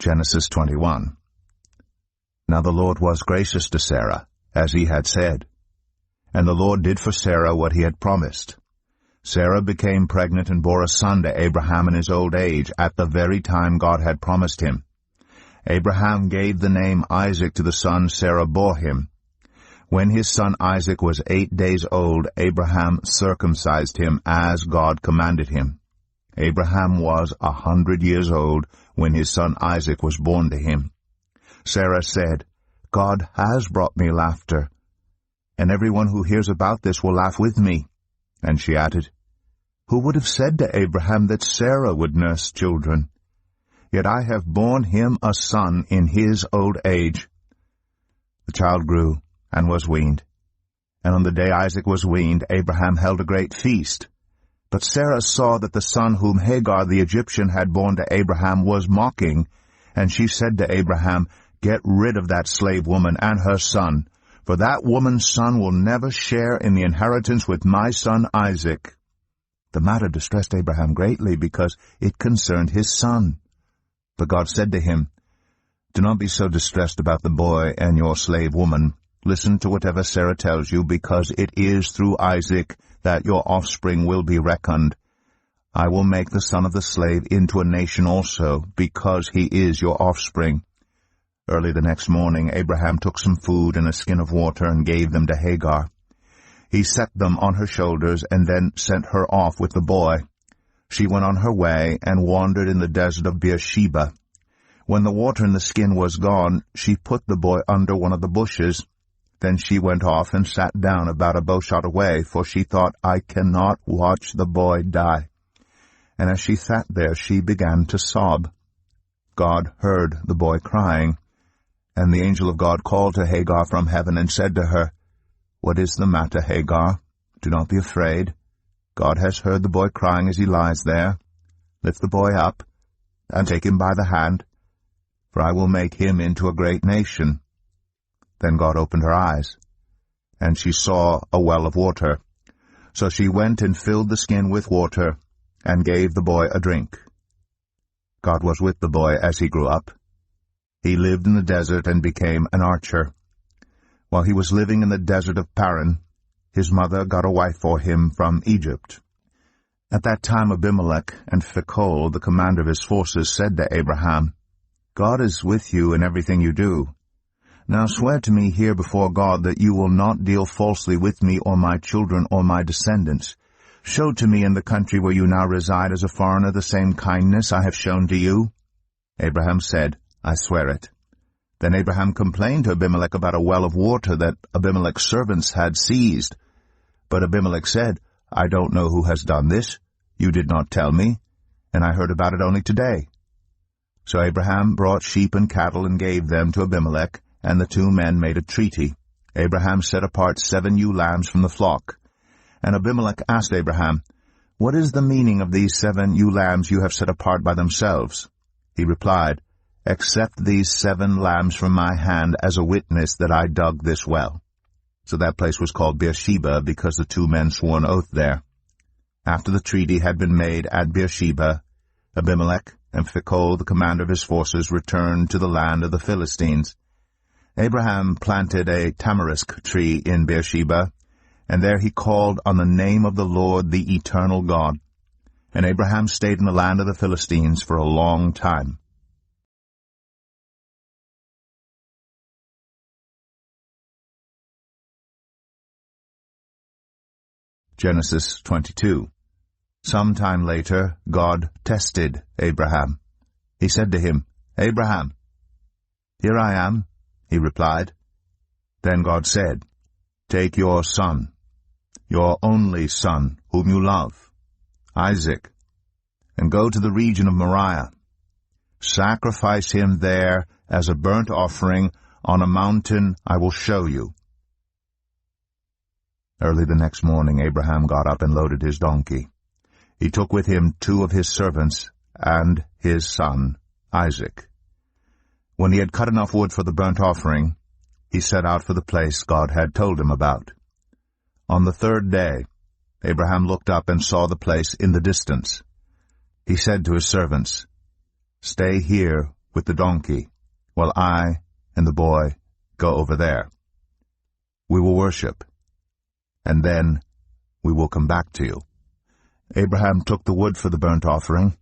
Genesis 21. Now the Lord was gracious to Sarah, as he had said. And the Lord did for Sarah what he had promised. Sarah became pregnant and bore a son to Abraham in his old age, at the very time God had promised him. Abraham gave the name Isaac to the son Sarah bore him. When his son Isaac was 8 days old, Abraham circumcised him as God commanded him. Abraham was 100 years old when his son Isaac was born to him. Sarah said, God has brought me laughter, and everyone who hears about this will laugh with me. And she added, Who would have said to Abraham that Sarah would nurse children? Yet I have borne him a son in his old age. The child grew and was weaned. And on the day Isaac was weaned, Abraham held a great feast. But Sarah saw that the son whom Hagar the Egyptian had borne to Abraham was mocking, and she said to Abraham, Get rid of that slave woman and her son, for that woman's son will never share in the inheritance with my son Isaac. The matter distressed Abraham greatly, because it concerned his son. But God said to him, Do not be so distressed about the boy and your slave woman. Listen to whatever Sarah tells you, because it is through Isaac that your offspring will be reckoned. I will make the son of the slave into a nation also, because he is your offspring. Early the next morning Abraham took some food and a skin of water and gave them to Hagar. He set them on her shoulders and then sent her off with the boy. She went on her way and wandered in the desert of Beersheba. When the water in the skin was gone, she put the boy under one of the bushes. Then she went off and sat down about a bowshot away, for she thought, I cannot watch the boy die. And as she sat there, she began to sob. God heard the boy crying, and the angel of God called to Hagar from heaven and said to her, What is the matter, Hagar? Do not be afraid. God has heard the boy crying as he lies there. Lift the boy up, and take him by the hand, for I will make him into a great nation. Then God opened her eyes, and she saw a well of water. So she went and filled the skin with water, and gave the boy a drink. God was with the boy as he grew up. He lived in the desert and became an archer. While he was living in the desert of Paran, his mother got a wife for him from Egypt. At that time Abimelech and Phicol, the commander of his forces, said to Abraham, God is with you in everything you do. Now swear to me here before God that you will not deal falsely with me or my children or my descendants. Show to me in the country where you now reside as a foreigner the same kindness I have shown to you. Abraham said, I swear it. Then Abraham complained to Abimelech about a well of water that Abimelech's servants had seized. But Abimelech said, I don't know who has done this. You did not tell me, and I heard about it only today. So Abraham brought sheep and cattle and gave them to Abimelech, and the two men made a treaty. Abraham set apart 7 ewe lambs from the flock. And Abimelech asked Abraham, What is the meaning of these 7 ewe lambs you have set apart by themselves? He replied, Accept these 7 lambs from my hand as a witness that I dug this well. So that place was called Beersheba, because the 2 men swore an oath there. After the treaty had been made at Beersheba, Abimelech and Phicol, the commander of his forces, returned to the land of the Philistines. Abraham planted a tamarisk tree in Beersheba, and there he called on the name of the Lord, the eternal God. And Abraham stayed in the land of the Philistines for a long time. Genesis 22. Some time later, God tested Abraham. He said to him, Abraham. Here I am, he replied. Then God said, Take your son, your only son, whom you love, Isaac, and go to the region of Moriah. Sacrifice him there as a burnt offering on a mountain I will show you. Early the next morning Abraham got up and loaded his donkey. He took with him 2 of his servants and his son, Isaac. When he had cut enough wood for the burnt offering, he set out for the place God had told him about. On the 3rd day, Abraham looked up and saw the place in the distance. He said to his servants, Stay here with the donkey, while I and the boy go over there. We will worship, and then we will come back to you." Abraham took the wood for the burnt offering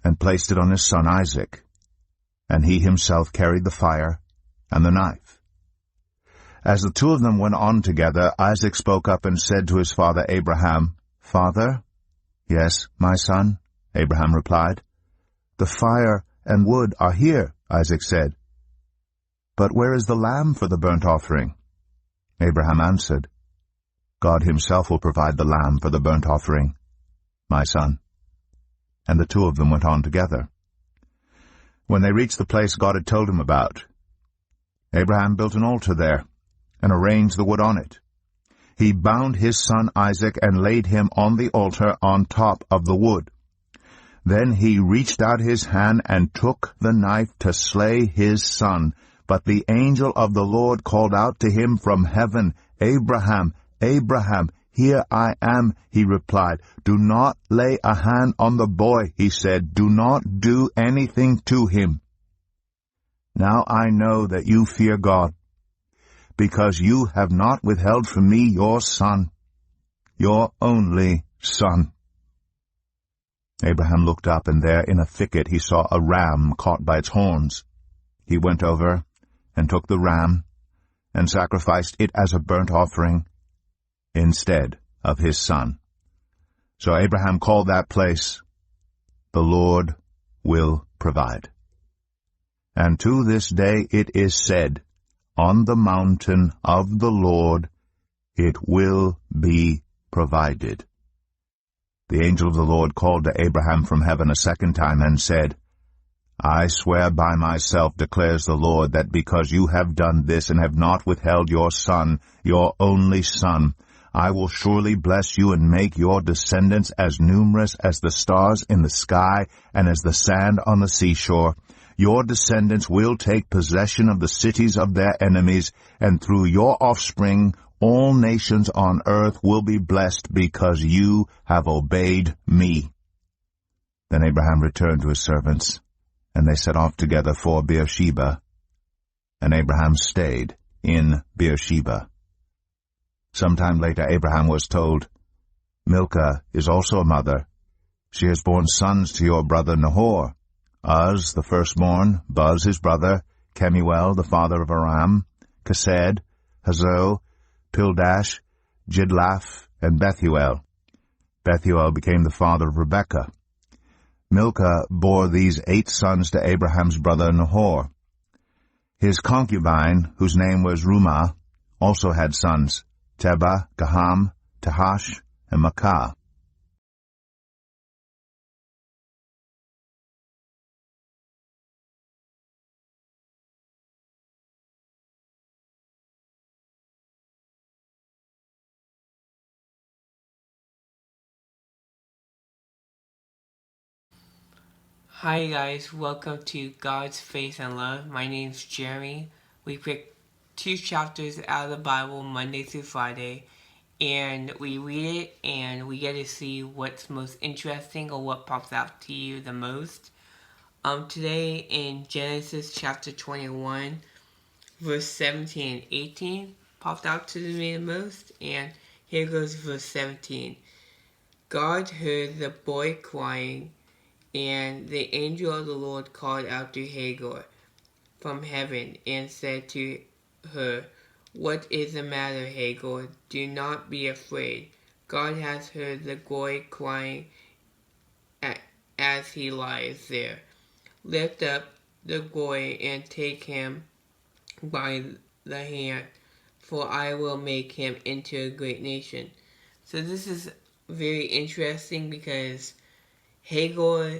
and placed it on his son Isaac, and he himself carried the fire and the knife. As the two of them went on together, Isaac spoke up and said to his father Abraham, "Father?" "Yes, my son," Abraham replied. "The fire and wood are here," Isaac said. "But where is the lamb for the burnt offering?" Abraham answered, "God himself will provide the lamb for the burnt offering, my son." And the two of them went on together. When they reached the place God had told him about, Abraham built an altar there and arranged the wood on it. He bound his son Isaac and laid him on the altar on top of the wood. Then he reached out his hand and took the knife to slay his son. But the angel of the Lord called out to him from heaven, "Abraham, Abraham, here I am," he replied. "Do not lay a hand on the boy," he said. "Do not do anything to him. Now I know that you fear God, because you have not withheld from me your son, your only son." Abraham looked up, and there in a thicket he saw a ram caught by its horns. He went over and took the ram and sacrificed it as a burnt offering instead of his son. So Abraham called that place, "The Lord will provide." And to this day it is said, "On the mountain of the Lord it will be provided." The angel of the Lord called to Abraham from heaven a second time and said, "I swear by myself, declares the Lord, that because you have done this and have not withheld your son, your only son, I will surely bless you and make your descendants as numerous as the stars in the sky and as the sand on the seashore. Your descendants will take possession of the cities of their enemies, and through your offspring all nations on earth will be blessed because you have obeyed me." Then Abraham returned to his servants, and they set off together for Beersheba, and Abraham stayed in Beersheba. Sometime later Abraham was told, "Milcah is also a mother. She has borne sons to your brother Nahor, Uz the firstborn, Buz his brother, Kemuel the father of Aram, Kesed, Hazo, Pildash, Jidlaph, and Bethuel. Bethuel became the father of Rebekah. Milcah bore these 8 sons to Abraham's brother Nahor. His concubine, whose name was Rumah, also had sons, Tebah, Gaham, Tahash, and Makkah. Hi guys, welcome to God's Faith and Love. My name's Jeremy. We pick 2 chapters out of the Bible Monday through Friday, and we read it and we get to see what's most interesting or what pops out to you the most. Today in Genesis chapter 21, verse 17 and 18 popped out to me the most, and here goes verse 17. God heard the boy crying, and the angel of the Lord called out to Hagar from heaven and said to her, "What is the matter, Hagar? Do not be afraid. God has heard the boy crying as he lies there. Lift up the boy and take him by the hand, for I will make him into a great nation." So this is very interesting because Hagar,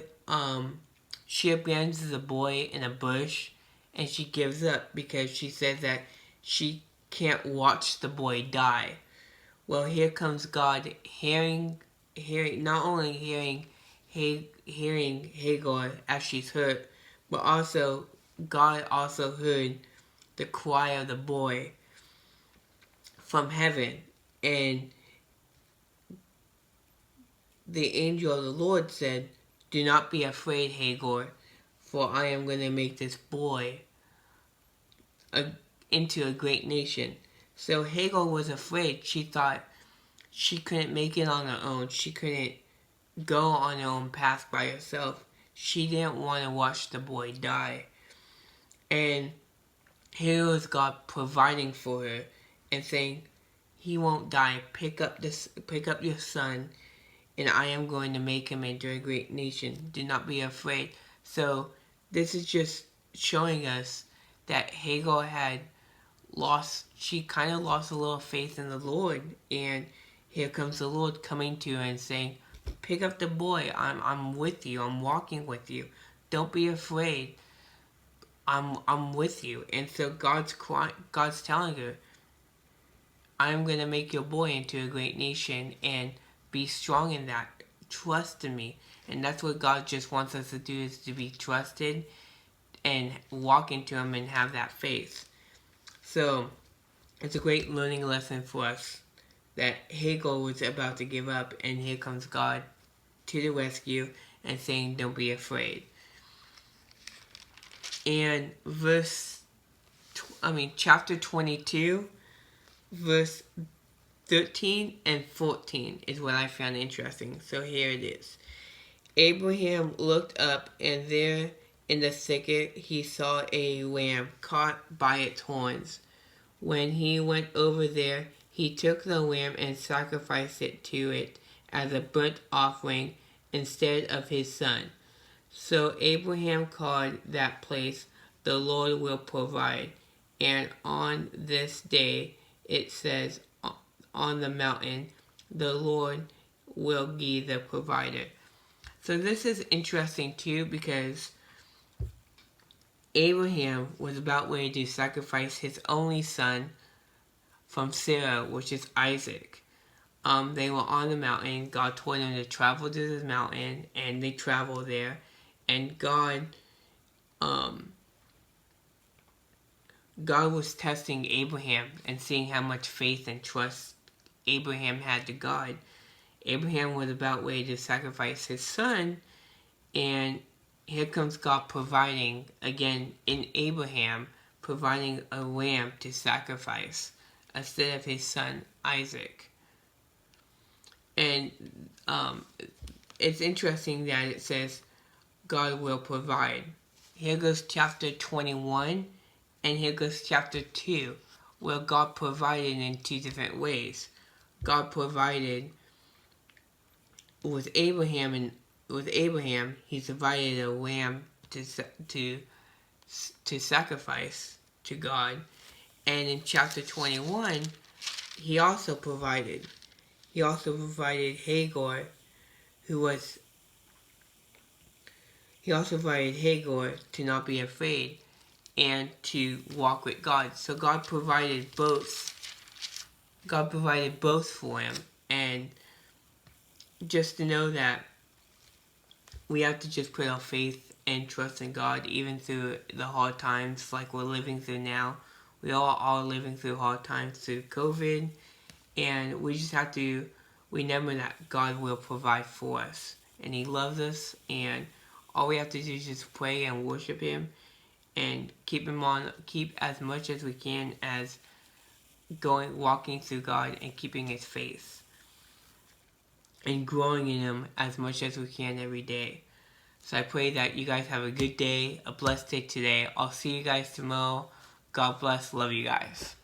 she abandons the boy in a bush, and she gives up because she says that she can't watch the boy die. Well, here comes God not only hearing Hagar as she's hurt, but also God also heard the cry of the boy from heaven, and the angel of the Lord said, "Do not be afraid, Hagar, for I am going to make this boy into a great nation. So Hagar was afraid. She thought she couldn't make it on her own. She couldn't go on her own path by herself. She didn't want to watch the boy die. And here was God providing for her and saying, he won't die. Pick up your son, and I am going to make him into a great nation. Do not be afraid. So this is just showing us that Hagar she kind of lost a little faith in the Lord, and here comes the Lord coming to her and saying, pick up the boy. I'm with you. I'm walking with you. Don't be afraid. I'm with you. And so God's telling her, I am going to make your boy into a great nation, and be strong in that. Trust in me. And that's what God just wants us to do, is to be trusted and walk into him and have that faith. So it's a great learning lesson for us that Hagar was about to give up, and here comes God to the rescue and saying, don't be afraid. And chapter 22, verse 13 and 14 is what I found interesting. So here it is. Abraham looked up, and there in the thicket he saw a lamb caught by its horns. When he went over there, he took the lamb and sacrificed it to it as a burnt offering instead of his son. So Abraham called that place, the Lord will provide. And on this day, it says, on the mountain, the Lord will be the provider. So this is interesting too, because Abraham was about ready to sacrifice his only son from Sarah, which is Isaac. They were on the mountain. God told them to travel to this mountain, and they traveled there. And God was testing Abraham and seeing how much faith and trust Abraham had to God. Abraham was about ready to sacrifice his son, and here comes God providing, again, in Abraham, providing a lamb to sacrifice instead of his son Isaac. And it's interesting that it says God will provide. Here goes chapter 21, and here goes chapter 2, where God provided in two different ways. God provided with Abraham, and with Abraham, he provided a lamb to sacrifice to God. And in chapter 21, he also provided Hagar, he also provided Hagar to not be afraid and to walk with God. So God provided both. God provided both for him. And just to know that we have to just put our faith and trust in God, even through the hard times like we're living through now. We all are living through hard times through COVID, and we just have to remember that God will provide for us, and he loves us, and all we have to do is just pray and worship him, and keep as much as we can as walking through God and keeping his faith, and growing in him as much as we can every day. So I pray that you guys have a good day, a blessed day today. I'll see you guys tomorrow. God bless. Love you guys.